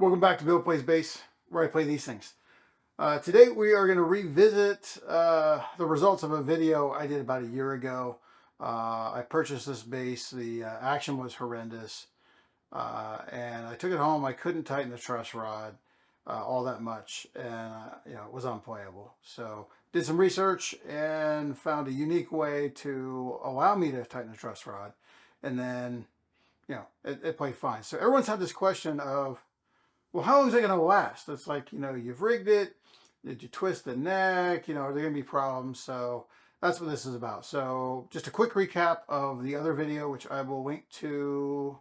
Welcome back to Bill Plays Bass, where I play these things. Today we are going to revisit the results of a video I did about a year ago. I purchased this bass. The action was horrendous. And I took it home. I couldn't tighten the truss rod all that much. And, it was unplayable. So did some research and found a unique way to allow me to tighten the truss rod. And then, it played fine. So everyone's had this question of, well, how long is it going to last? It's like, you've rigged it. Did you twist the neck? Are there going to be problems? So that's what this is about. So just a quick recap of the other video, which I will link to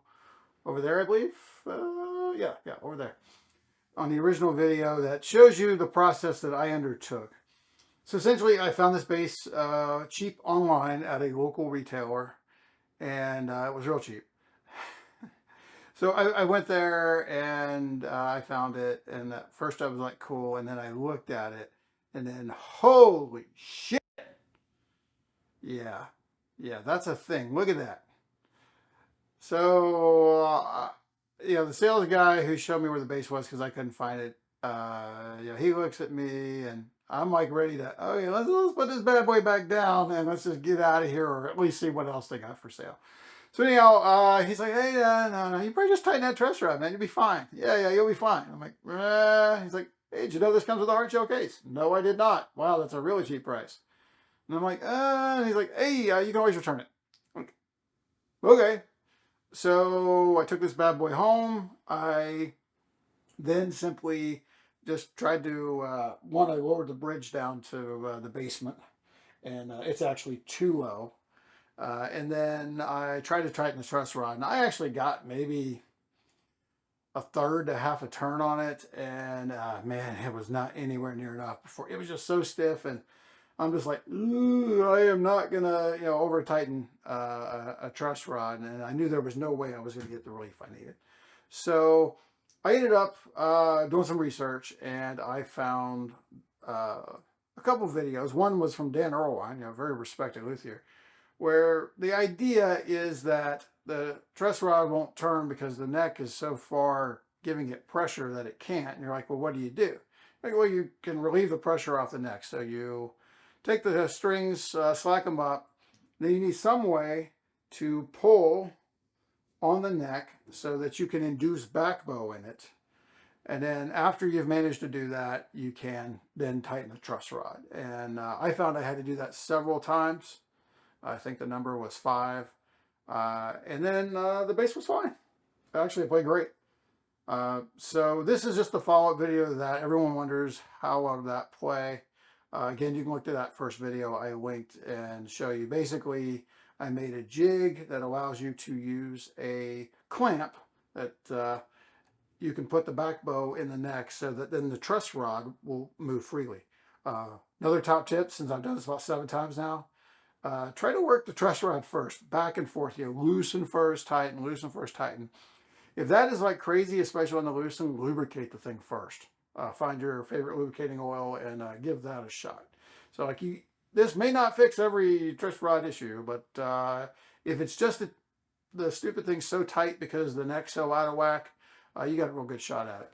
over there, I believe. Yeah, over there. On the original video that shows you the process that I undertook. So essentially, I found this bass cheap online at a local retailer, and it was real cheap. So I went there and I found it, and at first I was like, cool, and then I looked at it, and then holy shit, yeah, that's a thing. Look at that. So the sales guy who showed me where the bass was because I couldn't find it, he looks at me, and I'm like ready to, okay, let's put this bad boy back down and let's just get out of here, or at least see what else they got for sale. So anyhow, he's like, hey, no, you probably just tighten that truss rod, man. You'll be fine. Yeah, you'll be fine. I'm like, He's like, hey, did you know this comes with a hard shell case? No, I did not. Wow, that's a really cheap price. And I'm like, and he's like, hey, you can always return it. I'm like, okay. So I took this bad boy home. I then simply just tried to, I lowered the bridge down to the basement. And it's actually too low. And then I tried to tighten the truss rod, and I actually got maybe a third to half a turn on it, and man, it was not anywhere near enough before. It was just so stiff, and I'm just like, ooh, I am not gonna, over tighten a truss rod, and I knew there was no way I was gonna get the relief I needed. So I ended up doing some research, and I found a couple videos. One was from Dan Erlewine, a very respected luthier, where the idea is that the truss rod won't turn because the neck is so far giving it pressure that it can't. And you're like, well, what do? Like, well, you can relieve the pressure off the neck. So you take the strings, slack them up. Then you need some way to pull on the neck so that you can induce back bow in it. And then after you've managed to do that, you can then tighten the truss rod. And I found I had to do that several times. I think the number was 5. And then the bass was fine. Actually, it played great. So this is just the follow-up video that everyone wonders, how well did that play? Again, you can look to that first video I linked and show you. Basically, I made a jig that allows you to use a clamp that you can put the back bow in the neck so that then the truss rod will move freely. Another top tip, since I've done this about 7 times now, try to work the truss rod first, back and forth. Loosen first, tighten, loosen first, tighten. If that is like crazy, especially on the loosen, lubricate the thing first. Find your favorite lubricating oil and give that a shot. So this may not fix every truss rod issue, but if it's just the stupid thing's so tight because the neck's so out of whack, you got a real good shot at it.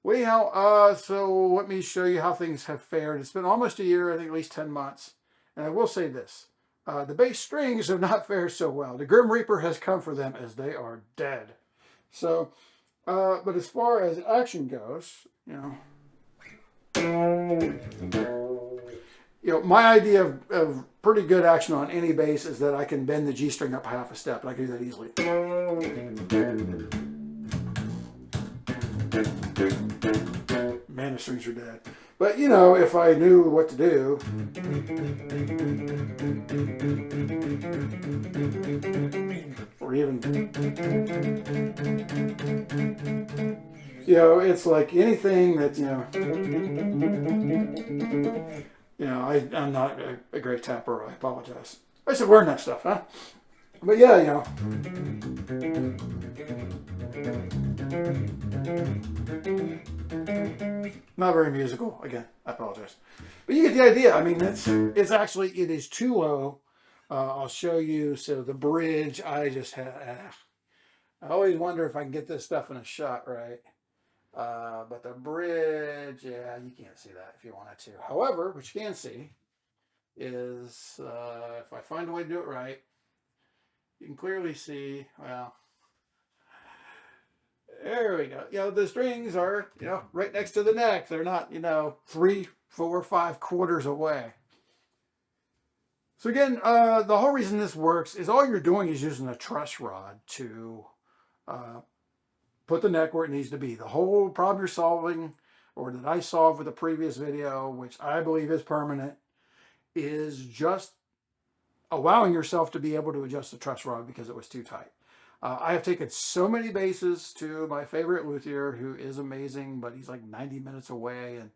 Well, anyhow, so let me show you how things have fared. It's been almost a year, I think at least 10 months. And I will say this, the bass strings have not fared so well. The Grim Reaper has come for them as they are dead. So, but as far as action goes, my idea of pretty good action on any bass is that I can bend the G string up half a step, and I can do that easily. Man, the strings are dead. But, if I knew what to do, or even, it's like anything that, I'm not a great tapper. I apologize. I should learn that stuff, huh? But yeah, not very musical. Again, I apologize. But you get the idea. I mean, it is too low. I'll show you. So the bridge, I always wonder if I can get this stuff in a shot right. But the bridge, yeah, you can't see that if you wanted to. However, what you can see is if I find a way to do it right, you can clearly see, well, there we go. The strings are, right next to the neck. They're not, 3, 4, 5 quarters away. So again, the whole reason this works is all you're doing is using a truss rod to uh, put the neck where it needs to be. The whole problem you're solving, or that I solved with the previous video, which I believe is permanent, is just allowing yourself to be able to adjust the truss rod because it was too tight. I have taken so many basses to my favorite luthier, who is amazing, but he's like 90 minutes away, and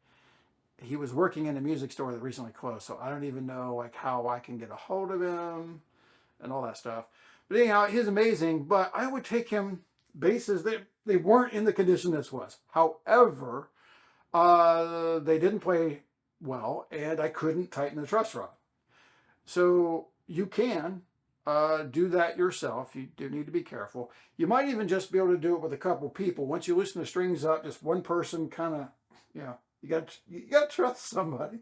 he was working in a music store that recently closed, so I don't even know like how I can get a hold of him and all that stuff. But anyhow, he's amazing. But I would take him basses that they weren't in the condition this was. However, they didn't play well, and I couldn't tighten the truss rod. So you can do that yourself. You do need to be careful. You might even just be able to do it with a couple people. Once you loosen the strings up, just one person kind of, you got to trust somebody.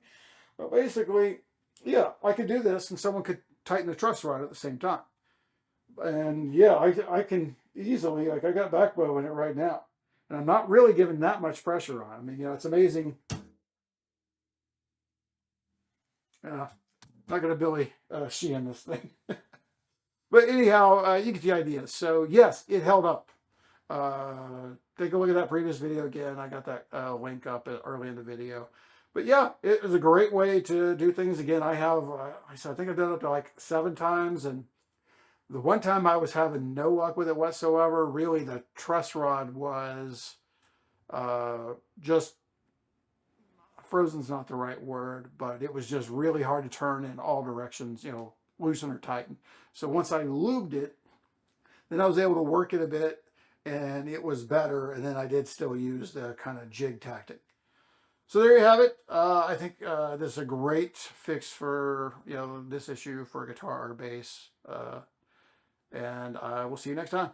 But basically, yeah, I could do this, and someone could tighten the truss rod at the same time. And yeah, I can easily, like I got backbow in it right now, and I'm not really giving that much pressure on. I mean, it's amazing. Not gonna Billy Sheehan this thing. But anyhow, you get the idea. So yes, it held up. Take a look at that previous video again. I got that link up early in the video. But yeah, it was a great way to do things. Again, I have, I think I've done it to like 7 times. And the one time I was having no luck with it whatsoever, really the truss rod was just, frozen's not the right word, but it was just really hard to turn in all directions, loosen or tighten. So once I lubed it, then I was able to work it a bit, and it was better. And then I did still use the kind of jig tactic. So there you have it. I think this is a great fix for this issue for guitar or bass. And I will see you next time.